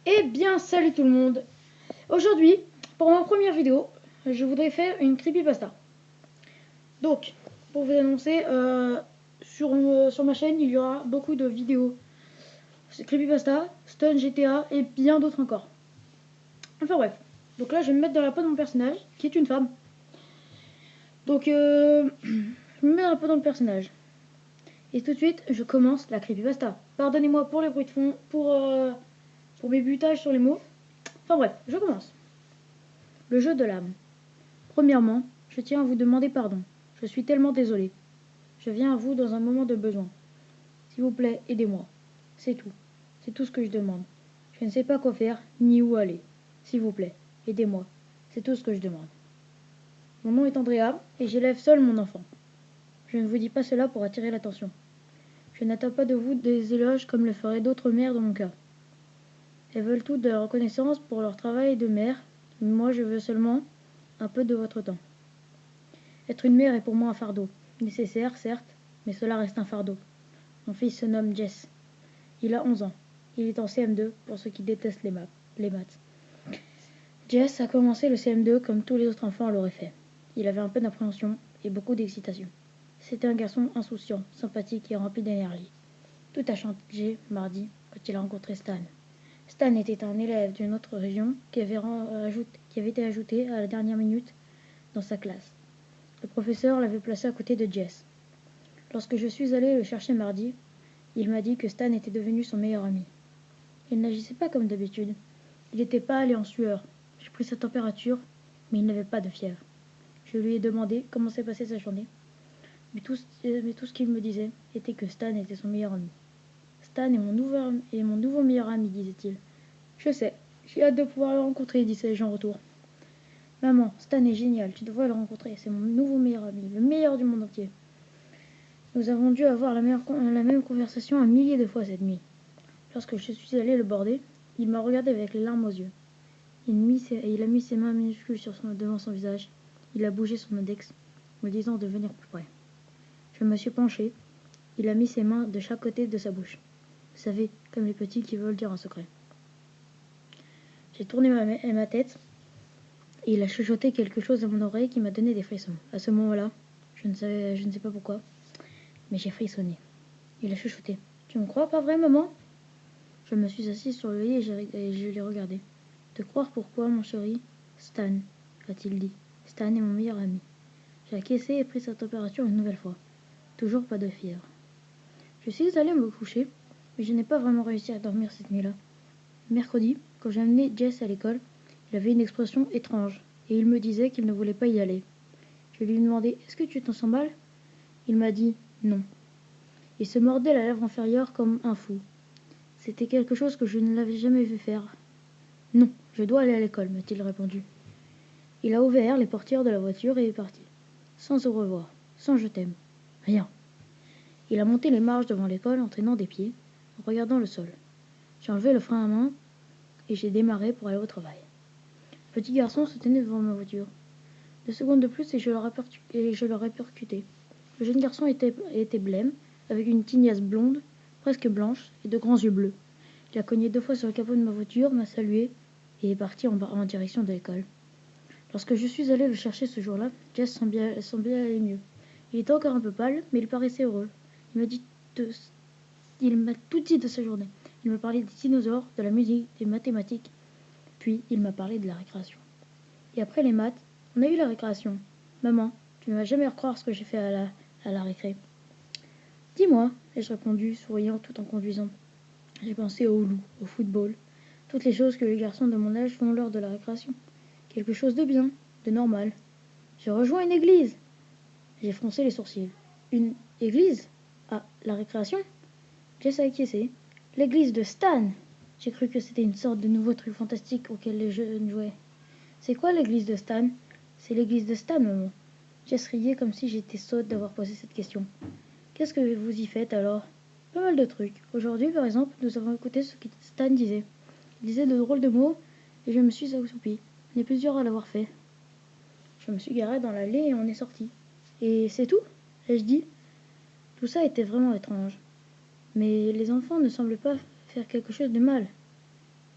Eh bien, salut tout le monde. Aujourd'hui, pour ma première vidéo, je voudrais faire une creepypasta. Donc, pour vous annoncer, sur ma chaîne, il y aura beaucoup de vidéos. C'est creepypasta, stun GTA et bien d'autres encore. Enfin bref. Donc là, je vais me mettre dans la peau de mon personnage, qui est une femme. Donc, je me mets dans la peau de mon personnage. Et tout de suite, je commence la creepypasta. Pardonnez-moi pour les bruits de fond, pour mes butages sur les mots. Enfin bref, je commence. Le jeu de l'âme. Premièrement, je tiens à vous demander pardon. Je suis tellement désolé. Je viens à vous dans un moment de besoin. S'il vous plaît, aidez-moi. C'est tout. C'est tout ce que je demande. Je ne sais pas quoi faire, ni où aller. S'il vous plaît, aidez-moi. C'est tout ce que je demande. Mon nom est Andrea, et j'élève seul mon enfant. Je ne vous dis pas cela pour attirer l'attention. Je n'attends pas de vous des éloges comme le feraient d'autres mères dans mon cas. Elles veulent toutes de la reconnaissance pour leur travail de mère, mais moi je veux seulement un peu de votre temps. Être une mère est pour moi un fardeau. Nécessaire, certes, mais cela reste un fardeau. Mon fils se nomme Jess. Il a 11 ans. Il est en CM2 pour ceux qui détestent les maths. Jess a commencé le CM2 comme tous les autres enfants l'auraient fait. Il avait un peu d'appréhension et beaucoup d'excitation. C'était un garçon insouciant, sympathique et rempli d'énergie. Tout a changé mardi quand il a rencontré Stan. Stan était un élève d'une autre région qui avait été ajouté à la dernière minute dans sa classe. Le professeur l'avait placé à côté de Jess. Lorsque je suis allé le chercher mardi, il m'a dit que Stan était devenu son meilleur ami. Il n'agissait pas comme d'habitude. Il n'était pas allé en sueur. J'ai pris sa température, mais il n'avait pas de fièvre. Je lui ai demandé comment s'est passée sa journée, mais tout ce qu'il me disait était que Stan était son meilleur ami. Stan est mon nouveau meilleur ami, disait-il. Je sais, j'ai hâte de pouvoir le rencontrer, disais-je en retour. Maman, Stan est génial, tu devrais le rencontrer, c'est mon nouveau meilleur ami, le meilleur du monde entier. Nous avons dû avoir la même conversation un millier de fois cette nuit. Lorsque je suis allé le border, il m'a regardé avec les larmes aux yeux. Il a mis ses mains minuscules devant son visage. Il a bougé son index, me disant de venir plus près. Je me suis penché. Il a mis ses mains de chaque côté de sa bouche. Vous savez, comme les petits qui veulent dire un secret. J'ai tourné ma tête et il a chuchoté quelque chose à mon oreille qui m'a donné des frissons. À ce moment-là, je ne sais pas pourquoi, mais j'ai frissonné. Il a chuchoté. Tu me crois pas vrai, maman? Je me suis assise sur le lit et je l'ai regardé. Te croire pourquoi, mon chéri? Stan, a-t-il dit. Stan est mon meilleur ami. J'ai acquiescé et pris sa température une nouvelle fois. Toujours pas de fièvre. Je suis allée me coucher, mais je n'ai pas vraiment réussi à dormir cette nuit-là. Mercredi, quand j'ai amené Jess à l'école, il avait une expression étrange, et il me disait qu'il ne voulait pas y aller. Je lui ai demandé « Est-ce que tu t'en sens mal ?» Il m'a dit « Non ». Il se mordait la lèvre inférieure comme un fou. C'était quelque chose que je ne l'avais jamais vu faire. « Non, je dois aller à l'école, m'a-t-il répondu. Il a ouvert les portières de la voiture et est parti. Sans au revoir, sans je t'aime, rien. Il a monté les marches devant l'école en traînant des pieds, en regardant le sol. J'ai enlevé le frein à main et j'ai démarré pour aller au travail. Le petit garçon se tenait devant ma voiture. 2 secondes de plus et je l'aurais percuté. Le jeune garçon était blême, avec une tignasse blonde, presque blanche, et de grands yeux bleus. Il a cogné 2 fois sur le capot de ma voiture, m'a salué et est parti en direction de l'école. Lorsque je suis allé le chercher ce jour-là, Jess semblait aller mieux. Il était encore un peu pâle, mais il paraissait heureux. Il m'a tout dit de sa journée. Il m'a parlé des dinosaures, de la musique, des mathématiques. Puis il m'a parlé de la récréation. Et après les maths, on a eu la récréation. Maman, tu ne vas jamais recroire ce que j'ai fait à la récré. Dis-moi, ai-je répondu, souriant tout en conduisant. J'ai pensé au loup, au football, toutes les choses que les garçons de mon âge font lors de la récréation. Quelque chose de bien, de normal. J'ai rejoint une église. J'ai froncé les sourcils. Une église? Ah, la récréation? Jess a acquiescé. L'église de Stan. J'ai cru que c'était une sorte de nouveau truc fantastique auquel les jeunes jouaient. C'est quoi l'église de Stan? C'est l'église de Stan, maman. Jess riait comme si j'étais sotte d'avoir posé cette question. Qu'est-ce que vous y faites alors? Pas mal de trucs. Aujourd'hui, par exemple, nous avons écouté ce que Stan disait. Il disait de drôles de mots et je me suis assoupie. Il y a plusieurs à l'avoir fait. Je me suis garée dans l'allée et on est sorti. Et c'est tout? Ai-je dit. Tout ça était vraiment étrange. Mais les enfants ne semblaient pas faire quelque chose de mal.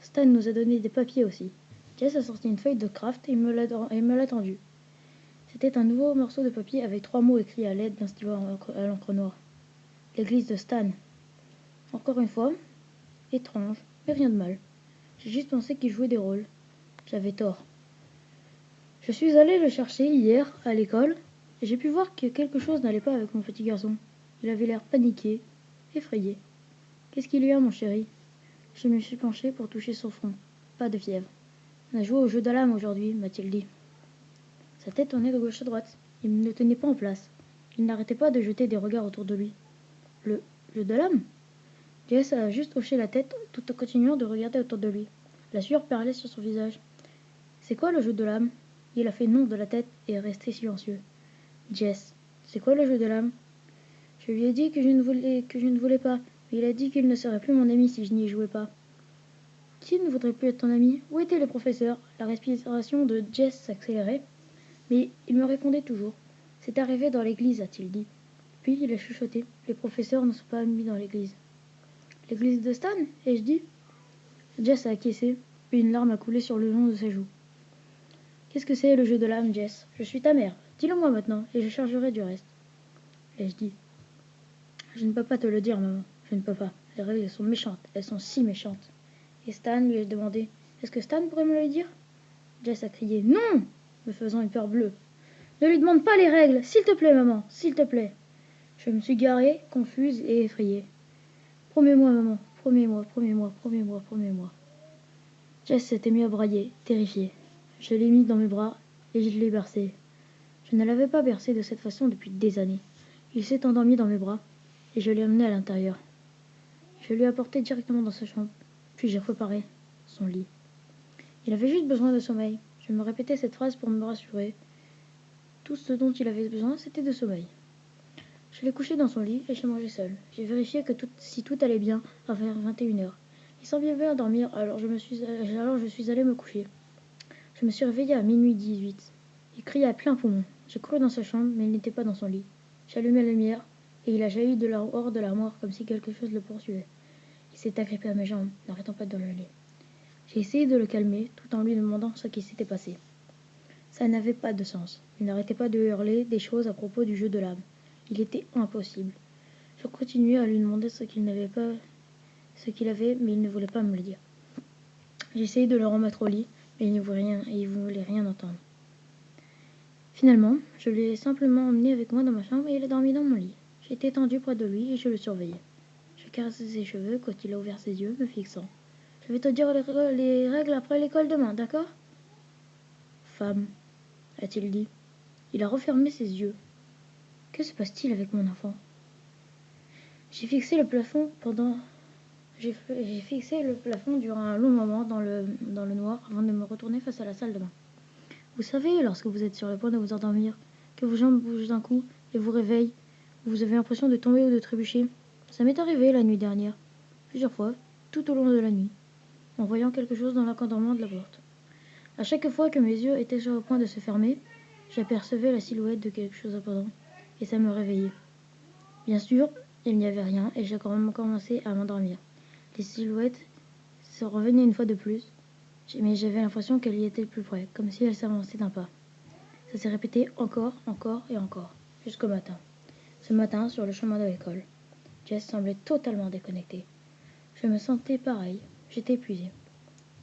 Stan nous a donné des papiers aussi. Jess a sorti une feuille de craft et me l'a tendue. C'était un nouveau morceau de papier avec 3 mots écrits à l'aide d'un stylo à l'encre noire. L'église de Stan. Encore une fois, étrange, mais rien de mal. J'ai juste pensé qu'il jouait des rôles. J'avais tort. Je suis allé le chercher hier à l'école et j'ai pu voir que quelque chose n'allait pas avec mon petit garçon. Il avait l'air paniqué, effrayé. Qu'est-ce qu'il y a, mon chéri? Je me suis penchée pour toucher son front. Pas de fièvre. On a joué au jeu de l'âme aujourd'hui, m'a-t-il dit. Sa tête tournait de gauche à droite. Il ne tenait pas en place. Il n'arrêtait pas de jeter des regards autour de lui. Le jeu de l'âme? Jess a juste hoché la tête tout en continuant de regarder autour de lui. La sueur perlait sur son visage. C'est quoi le jeu de l'âme? Il a fait non de la tête et est resté silencieux. Jess, c'est quoi le jeu de l'âme? Je lui ai dit que je ne voulais pas, mais il a dit qu'il ne serait plus mon ami si je n'y jouais pas. Qui ne voudrait plus être ton ami? Où était le professeur? La respiration de Jess s'accélérait, mais il me répondait toujours. C'est arrivé dans l'église, a-t-il dit. Puis il a chuchoté. Les professeurs ne sont pas admis dans l'église. L'église de Stan? Ai-je dit? Jess a acquiescé, puis une larme a coulé sur le long de ses joues. Qu'est-ce que c'est le jeu de l'âme, Jess? Je suis ta mère. Dis-le moi maintenant, et je chargerai du reste. Ai-je dit? Je ne peux pas te le dire, maman. Je ne peux pas. Les règles sont méchantes. Elles sont si méchantes. Et Stan, lui ai-je demandé. Est-ce que Stan pourrait me le dire? Jess a crié non, me faisant une peur bleue. Ne lui demande pas les règles, s'il te plaît, maman, s'il te plaît. Je me suis garée, confuse et effrayée. Promets-moi, maman, promets-moi, promets-moi, promets-moi, promets-moi. Jess s'était mis à brailler, terrifiée. Je l'ai mis dans mes bras et je l'ai bercé. Je ne l'avais pas bercé de cette façon depuis des années. Il s'est endormi dans mes bras et je l'ai emmené à l'intérieur. Je l'ai apporté directement dans sa chambre, puis j'ai préparé son lit. Il avait juste besoin de sommeil. Je me répétais cette phrase pour me rassurer. Tout ce dont il avait besoin, c'était de sommeil. Je l'ai couché dans son lit et j'ai mangé seul. J'ai vérifié que si tout allait bien vers 21h. Il semblait bien dormir, alors je suis allée me coucher. Je me suis réveillée à minuit 18. Il criait à plein poumon. J'ai couru dans sa chambre, mais il n'était pas dans son lit. J'ai allumé la lumière et il a jailli hors de l'armoire comme si quelque chose le poursuivait. Il s'est agrippé à mes jambes, n'arrêtant pas de hurler. J'ai essayé de le calmer tout en lui demandant ce qui s'était passé. Ça n'avait pas de sens. Il n'arrêtait pas de hurler des choses à propos du jeu de l'âme. Il était impossible. Je continuais à lui demander ce qu'il avait, mais il ne voulait pas me le dire. J'ai essayé de le remettre au lit, mais il ne voulait rien entendre. Finalement, je l'ai simplement emmené avec moi dans ma chambre et il a dormi dans mon lit. J'étais étendue près de lui et je le surveillais. Je caressais ses cheveux quand il a ouvert ses yeux, me fixant. Je vais te dire les règles après l'école demain, d'accord? Femme, a-t-il dit. Il a refermé ses yeux. Que se passe-t-il avec mon enfant? J'ai fixé le plafond durant un long moment dans le noir avant de me retourner face à la salle de bain. Vous savez, lorsque vous êtes sur le point de vous endormir, que vos jambes bougent d'un coup et vous réveillent, vous avez l'impression de tomber ou de trébucher. Ça m'est arrivé la nuit dernière, plusieurs fois, tout au long de la nuit, en voyant quelque chose dans l'encadrement de la porte. À chaque fois que mes yeux étaient sur le point de se fermer, j'apercevais la silhouette de quelque chose imposant, et ça me réveillait. Bien sûr, il n'y avait rien, et j'ai commencé à m'endormir. Les silhouettes se revenaient une fois de plus, mais j'avais l'impression qu'elle y était plus près, comme si elle s'avançait d'un pas. Ça s'est répété encore, encore et encore, jusqu'au matin. Ce matin, sur le chemin de l'école, Jess semblait totalement déconnectée. Je me sentais pareil, j'étais épuisée.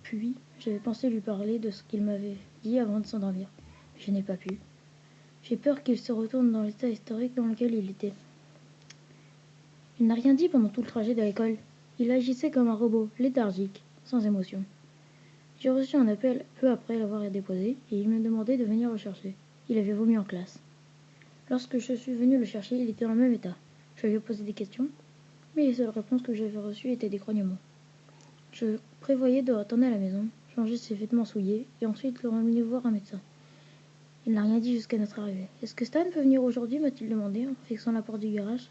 Puis, j'avais pensé lui parler de ce qu'il m'avait dit avant de s'endormir, mais je n'ai pas pu. J'ai peur qu'il se retourne dans l'état historique dans lequel il était. Il n'a rien dit pendant tout le trajet de l'école. Il agissait comme un robot, léthargique, sans émotion. J'ai reçu un appel peu après l'avoir déposé et il me demandait de venir le chercher. Il avait vomi en classe. Lorsque je suis venue le chercher, il était dans le même état. Je lui ai posé des questions, mais les seules réponses que j'avais reçues étaient des grognements. Je prévoyais de retourner à la maison, changer ses vêtements souillés et ensuite le ramener voir un médecin. Il n'a rien dit jusqu'à notre arrivée. Est-ce que Stan peut venir aujourd'hui, m'a-t-il demandé en fixant la porte du garage.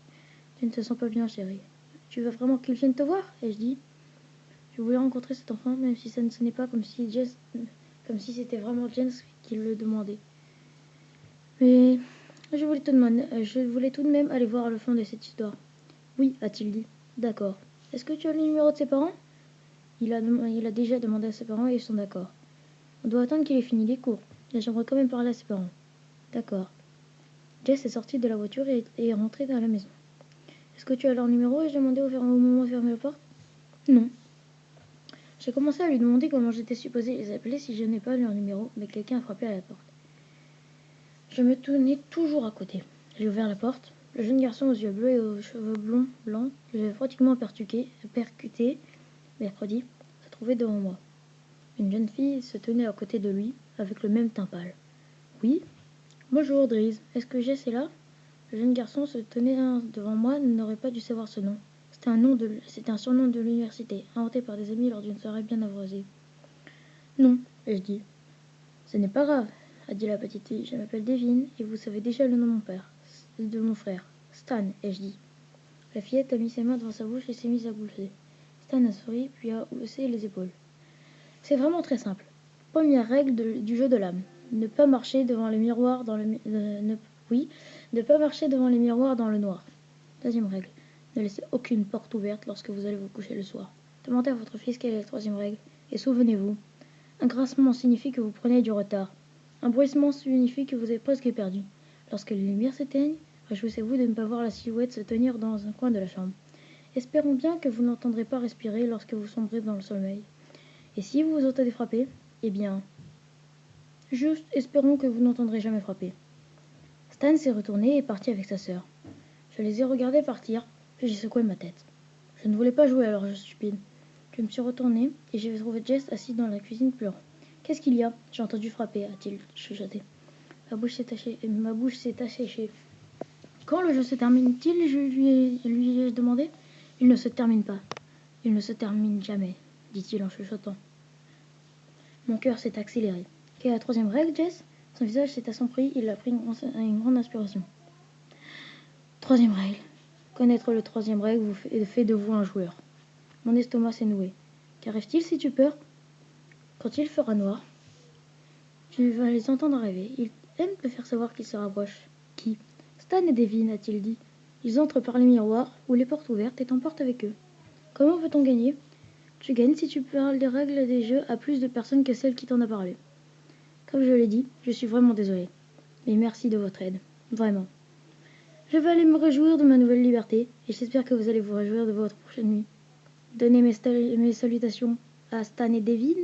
Tu ne te sens pas bien, chérie. Tu veux vraiment qu'il vienne te voir? Ai-je dit. Je voulais rencontrer cet enfant, même si ça ne sonnait pas comme si c'était vraiment Jess qui le demandait. Mais je voulais tout de même aller voir le fond de cette histoire. Oui, a-t-il dit. D'accord. Est-ce que tu as le numéro de ses parents? Il a déjà demandé à ses parents et ils sont d'accord. On doit attendre qu'il ait fini les cours. Mais j'aimerais quand même parler à ses parents. D'accord. Jess est sorti de la voiture et est rentré dans la maison. Est-ce que tu as leur numéro? Ai-je demandé au moment de fermer la porte. Non. J'ai commencé à lui demander comment j'étais supposée les appeler si je n'ai pas leur numéro, mais quelqu'un a frappé à la porte. Je me tenais toujours à côté. J'ai ouvert la porte. Le jeune garçon aux yeux bleus et aux cheveux blonds blancs, que j'avais pratiquement percuté mercredi, se trouvait devant moi. Une jeune fille se tenait à côté de lui, avec le même teint pâle. Oui. Bonjour, Dries. Est-ce que Jess est là? Le jeune garçon se tenait devant moi n'aurait pas dû savoir ce nom. C'était un surnom de l'université, inventé par des amis lors d'une soirée bien arrosée. Non, ai-je dit. Ce n'est pas grave, a dit la petite fille. Je m'appelle Devine, et vous savez déjà le nom de mon frère. Stan, ai-je dit. La fillette a mis ses mains devant sa bouche et s'est mise à glousser. Stan a souri, puis a haussé les épaules. C'est vraiment très simple. Première règle du jeu de l'âme. Ne pas marcher devant les miroirs dans le... ne pas marcher devant les miroirs dans le noir. Deuxième règle. Ne laissez aucune porte ouverte lorsque vous allez vous coucher le soir. Demandez à votre fils quelle est la troisième règle. Et souvenez-vous, un grincement signifie que vous prenez du retard. Un bruissement signifie que vous avez presque perdu. Lorsque les lumières s'éteignent, réjouissez-vous de ne pas voir la silhouette se tenir dans un coin de la chambre. Espérons bien que vous n'entendrez pas respirer lorsque vous sombrez dans le sommeil. Et si vous vous entendez frapper, eh bien, juste espérons que vous n'entendrez jamais frapper. Stan s'est retourné et est parti avec sa sœur. Je les ai regardés partir, puis j'ai secoué ma tête. Je ne voulais pas jouer à leur jeu stupide. Je me suis retournée et j'ai trouvé Jess assis dans la cuisine pleurant. Qu'est-ce qu'il y a? J'ai entendu frapper, a-t-il chuchoté. Ma bouche s'est asséchée. Quand le jeu se termine-t-il? Je lui ai demandé. Il ne se termine pas. Il ne se termine jamais, dit-il en chuchotant. Mon cœur s'est accéléré. Quelle est la troisième règle, Jess? Son visage s'est assombri, il a pris une grande inspiration. Troisième règle. Connaître le troisième règle fait de vous un joueur. Mon estomac s'est noué. Qu'arrive-t-il si tu peurs? Quand il fera noir, tu vas les entendre rêver. Ils aiment te faire savoir qu'ils se rapprochent. Qui? Stan et Devin, a-t-il dit. Ils entrent par les miroirs ou les portes ouvertes et t'emportent avec eux. Comment peut-on gagner? Tu gagnes si tu parles des règles des jeux à plus de personnes que celles qui t'en a parlé. Comme je l'ai dit, je suis vraiment désolée. Mais merci de votre aide. Vraiment. Je vais aller me réjouir de ma nouvelle liberté et j'espère que vous allez vous réjouir de votre prochaine nuit. Donnez mes salutations à Stan et Devin.